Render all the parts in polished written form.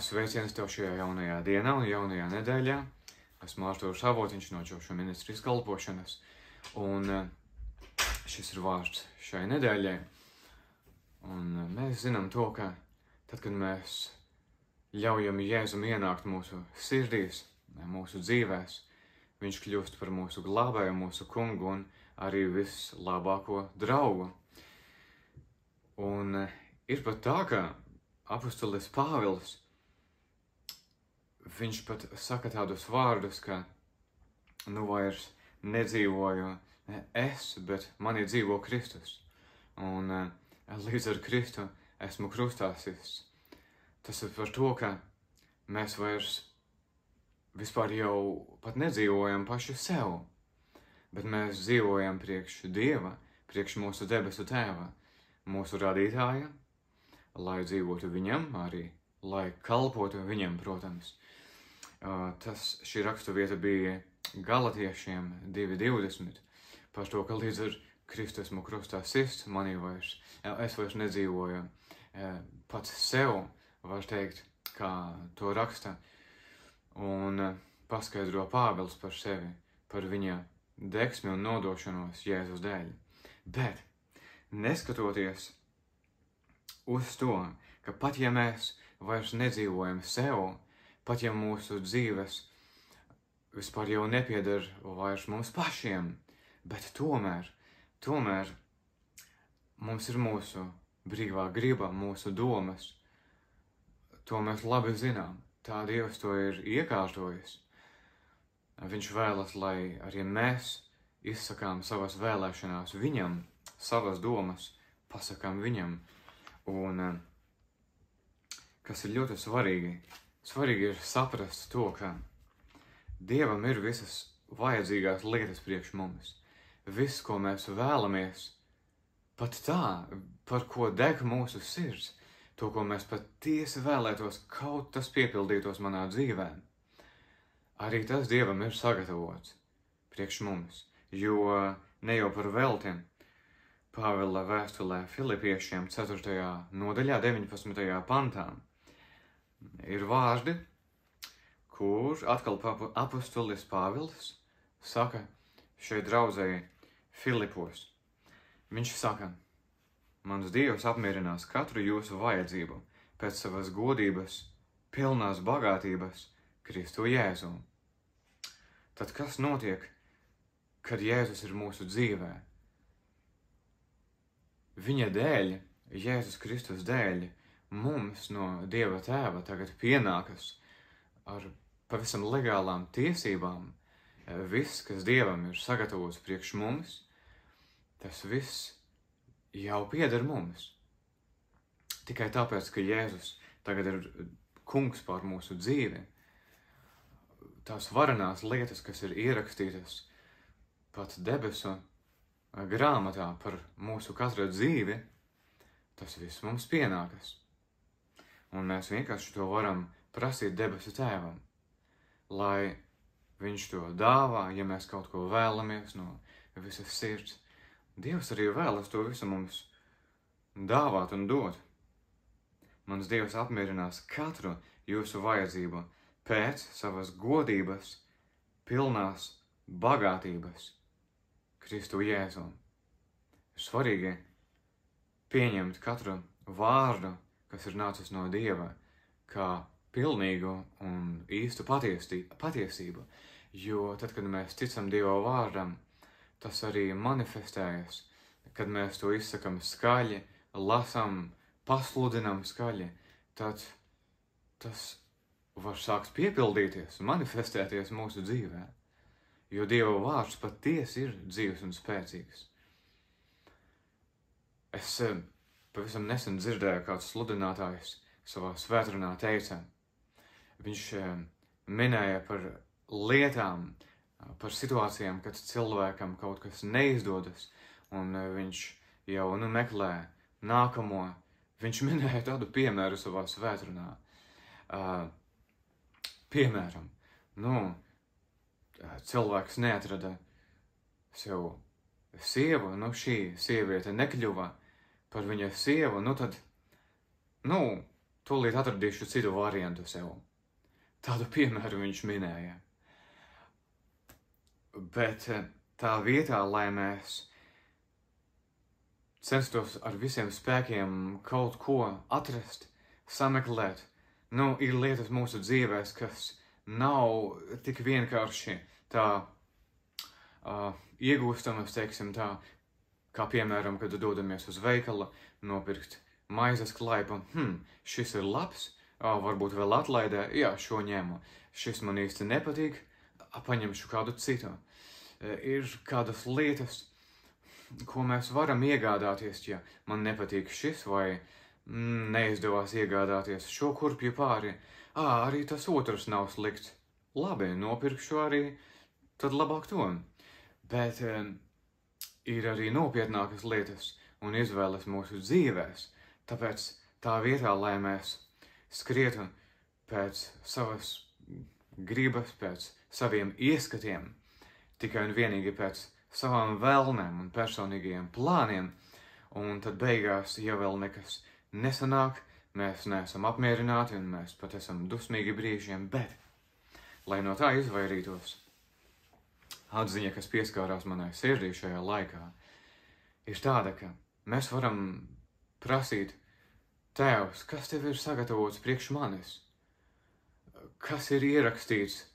Sveiciens tev šajā jaunajā dienā un jaunajā nedēļā. Esmu Artūrs Avotiņš no Ģopšu ministrijas kalpošanas. Un šis ir vārds šai nedēļai. Un mēs zinām to, ka tad, kad mēs ļaujam Jēzum ienākt mūsu sirdīs, mūsu dzīvēs, viņš kļūst par mūsu glābēju, mūsu kungu un arī vislabāko draugu. Un ir pat tā, ka apustulis Pāvils, viņš pat saka tādus vārdus, ka nu vairs nedzīvoju es, bet manī dzīvo Kristus. Un līdz ar Kristu esmu krustā sists. Tas ir par to, ka mēs vairs vispār jau pat nedzīvojam paši sev, bet mēs dzīvojam priekš Dieva, priekš mūsu debesu Tēva, mūsu radītāja, lai dzīvotu viņam arī, lai kalpotu viņam, protams. Šī raksturvieta bija Galatiešiem 2:20 par to, ka līdz ar Kristu esmu krustā sists, es vairs nedzīvoju pats sev, var teikt, kā to raksta, un paskaidro Pāvils par sevi, par viņa degsmi un nodošanos Jēzus dēļ. Bet, neskatoties uz to, ka pat ja mēs vairs nedzīvojam sev, pat ja mūsu dzīves vispār jau nepieder vairs mums pašiem, bet tomēr mums ir mūsu brīvā griba, mūsu domas. To mēs labi zinām. Tā Dievs to ir iekārtojis. Viņš vēlas, lai arī mēs izsakām savas vēlēšanās viņam, savas domas pasakām viņam. Un kas ir ļoti svarīgi, svarīgi ir saprast to, ka Dievam ir visas vajadzīgās lietas priekš mums. Viss, ko mēs vēlamies, pat tā, par ko deg mūsu sirds, to, ko mēs patiesi vēlētos, kaut tas piepildītos manā dzīvē. Arī tas Dievam ir sagatavots priekš mums, jo ne jau par velti Pāvila vēstulē Filipiešiem 4. nodaļā 19. pantā ir vārdi, kur atkal apustulis Pāvils saka šai draudzēji Filipos. Viņš saka: mans Dievs apmierinās katru jūsu vajadzību pēc savas godības, pilnās bagātības Kristu Jēzu. Tad kas notiek, kad Jēzus ir mūsu dzīvē? Viņa dēļ, Jēzus Kristus dēļ, mums no Dieva Tēva tagad pienākas ar pavisam legālām tiesībām. Viss, kas Dievam ir sagatavots priekš mums, tas viss jau pieder mums. Tikai tāpēc, ka Jēzus tagad ir kungs pār mūsu dzīvi, tās varenās lietas, kas ir ierakstītas pat debesu grāmatā par mūsu katra dzīvi, tas viss mums pienākas. Un mēs vienkārši to varam prasīt debesu Tēvam, lai viņš to dāvā, ja mēs kaut ko vēlamies no visas sirds. Dievs arī vēlas to visu mums dāvāt un dot. Mans Dievs apmierinās katru jūsu vajadzību pēc savas godības, pilnās bagātības Kristu Jēzu. Ir svarīgi pieņemt katru vārdu, kas ir nācis no Dieva, kā pilnīgu un īstu patiesību, jo tad, kad mēs ticam Dieva vārdam, tas arī manifestējas, kad mēs to izsakam skaļi, lasam, pasludinam skaļi, tad tas var sākt piepildīties, manifestēties mūsu dzīvē, jo Dieva vārds patiesi ir dzīves un spēcīgs. Es pavisam nesen dzirdēju, kāds sludinātājs savā svētrunā teica, viņš minēja par lietām, par situācijām, kad cilvēkam kaut kas neizdodas, un viņš jau meklē nākamo. Viņš minēja tādu piemēru savā svētrunā. Piemēram, cilvēks neatrada sev sievu, šī sieviete nekļuva par viņa sievu, tad tūlīt atradīšu citu variantu sev. Tādu piemēru viņš minēja. Bet tā vietā, lai mēs censtos ar visiem spēkiem kaut ko atrast, sameklēt, ir lietas mūsu dzīvēs, kas nav tik vienkārši tā iegūstamas, teiksim tā, kā piemēram, kad dodamies uz veikalu, nopirkt maizes klaipu. Šis ir labs, varbūt vēl atlaidē, jā, šo ņemu. Šis man īsti nepatīk, paņemšu kādu citu. Ir kādas lietas, ko mēs varam iegādāties, ja man nepatīk šis vai neizdevās iegādāties šo kurpju pāri. Arī tas otrs nav slikts. Labi, nopirkšu arī, tad labāk to. Bet ir arī nopietnākas lietas un izvēles mūsu dzīvēs. Tāpēc tā vietā, lai mēs skrietu pēc savas gribas, pēc saviem ieskatiem, tikai un vienīgi pēc savām vēlmēm un personīgajiem plāniem, un tad beigās, ja vēl nekas nesanāk, mēs neesam apmierināti un mēs pat esam dusmīgi brīžiem, bet, lai no tā izvairītos, atziņa, kas pieskārās manai sirdī šajā laikā, ir tāda, ka mēs varam prasīt: Tēvs, kas tev ir sagatavots priekš manis? Kas ir ierakstīts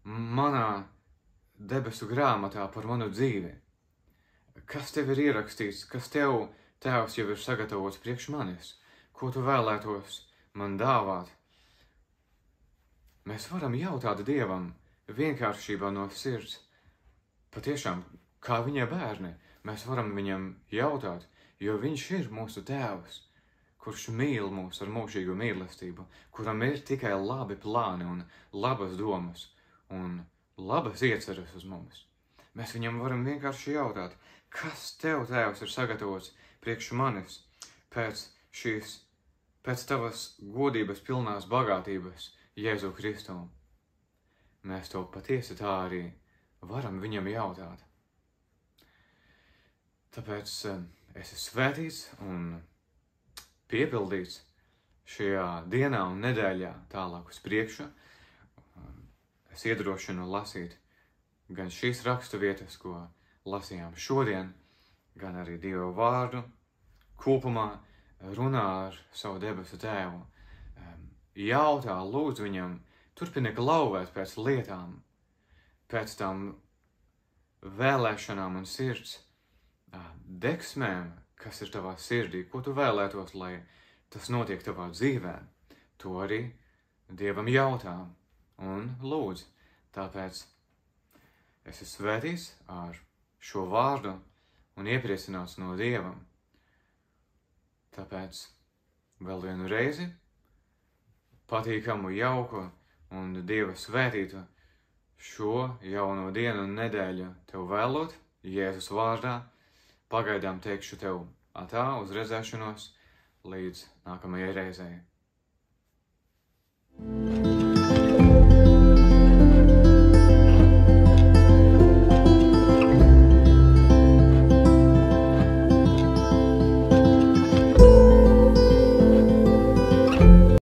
manā debesu grāmatā par manu dzīvi? Kas tev ir ierakstīts, kas tev, Tēvs, jau ir sagatavots priekš manis? Ko tu vēlētos man dāvāt? Mēs varam jautāt Dievam vienkāršībā no sirds. Patiešām, kā viņa bērni, mēs varam viņam jautāt, jo viņš ir mūsu Tēvs, kurš mīl mūs ar mūžīgu mīlestību, kuram ir tikai labi plāni un labas domas un labas ieceres uz mums. Mēs viņam varam vienkārši jautāt, kas tev, Tēvs, ir sagatavots priekš manis pēc tavas godības pilnās bagātības Jēzu Kristu. Mēs to patiesi tā arī varam viņam jautāt. Tāpēc esi svētīts un piepildīts šajā dienā un nedēļā tālāk uz priekšu. Es iedrošinu lasīt gan šīs rakstu vietas, ko lasījām šodien, gan arī Dieva vārdu. Kopumā runā ar savu debesu Tēvu. Jautā, lūdz viņam, turpini klauvēt pēc lietām, pēc tām vēlēšanām un sirds deksmēm, kas ir tavā sirdī, ko tu vēlētos, lai tas notiek tavā dzīvē. To arī Dievam jautā un lūdz. Tāpēc esi svētīts ar šo vārdu un iepriecināts no Dievam. Tāpēc vēl vienu reizi patīkamu, jauku un Dieva svētītu šo jauno dienu un nedēļu tev vēlot, Jēzus vārdā. Pagaidām teikšu tev atā, uz redzēšanos, līdz nākamajai reizei.